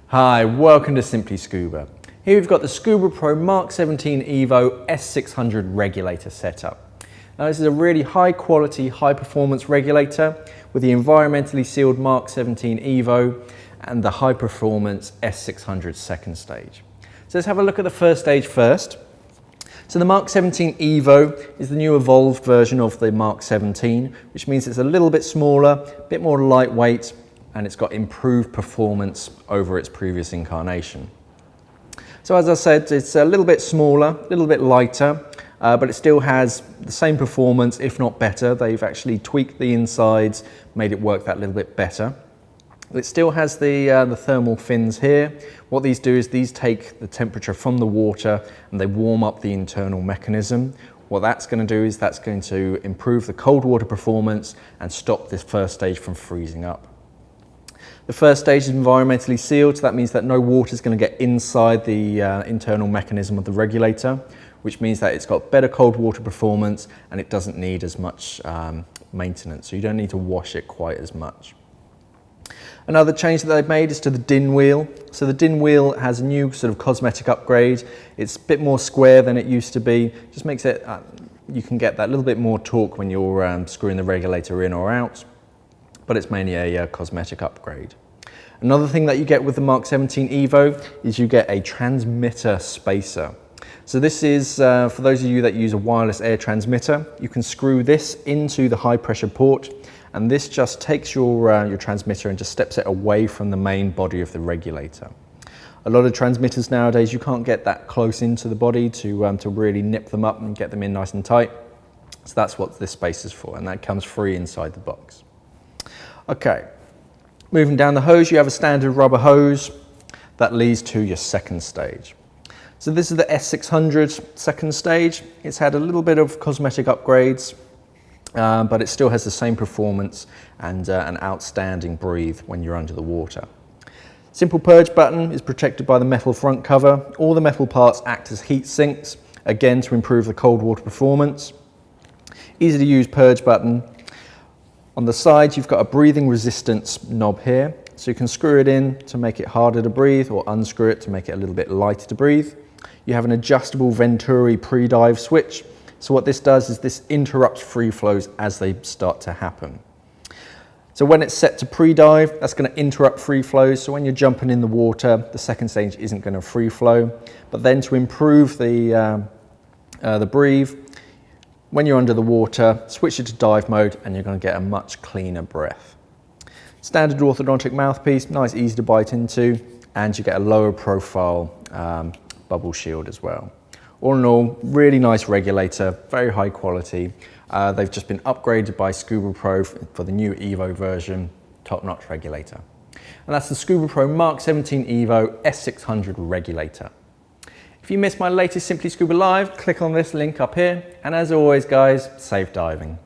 Hi, welcome to Simply Scuba. Here we've got the Scubapro MK17 S600 Regulator setup. Now this is a really high quality, high performance regulator with the environmentally sealed MK17 Evo and the high performance S600 second stage. So let's have a look at the first stage first. So the MK17 Evo is the new evolved version of the MK17, which means it's a little bit smaller, a bit more lightweight, and it's got improved performance over its previous incarnation. So as I said, it's a little bit smaller, a little bit lighter, but it still has the same performance, if not better. They've actually tweaked the insides, made it work that little bit better. It still has the thermal fins here. What these do is these take the temperature from the water and they warm up the internal mechanism. What that's going to do is that's going to improve the cold water performance and stop this first stage from freezing up. The first stage is environmentally sealed, so that means that no water is going to get inside the internal mechanism of the regulator, which means that it's got better cold water performance and it doesn't need as much maintenance, so you don't need to wash it quite as much. Another change that they've made is to the din wheel. So the din wheel has a new sort of cosmetic upgrade. It's a bit more square than it used to be. Just makes it, you can get that little bit more torque when you're screwing the regulator in or out, but it's mainly a cosmetic upgrade. Another thing that you get with the MK17 Evo is you get a transmitter spacer. So this is, for those of you that use a wireless air transmitter, you can screw this into the high pressure port, and this just takes your transmitter and just steps it away from the main body of the regulator. A lot of transmitters nowadays, you can't get that close into the body to really nip them up and get them in nice and tight. So that's what this spacer is for, and that comes free inside the box. Okay, moving down the hose, you have a standard rubber hose that leads to your second stage. So this is the S600 second stage. It's had a little bit of cosmetic upgrades, but it still has the same performance and an outstanding breathe when you're under the water. Simple purge button is protected by the metal front cover. All the metal parts act as heat sinks, again to improve the cold water performance. Easy to use purge button. On the side, you've got a breathing resistance knob here, so you can screw it in to make it harder to breathe or unscrew it to make it a little bit lighter to breathe. You have an adjustable Venturi pre-dive switch. So what this does is this interrupts free flows as they start to happen. So when it's set to pre-dive, that's going to interrupt free flows. So when you're jumping in the water, the second stage isn't going to free flow. But then to improve the breathe, when you're under the water, switch it to dive mode and you're going to get a much cleaner breath. Standard orthodontic mouthpiece, nice, easy to bite into, and you get a lower profile bubble shield as well. All in all, really nice regulator, very high quality. They've just been upgraded by Scubapro for the new Evo version, top-notch regulator. And that's the Scubapro MK17 Evo S600 Regulator. If you missed my latest Simply Scuba Live, click on this link up here. And as always, guys, safe diving.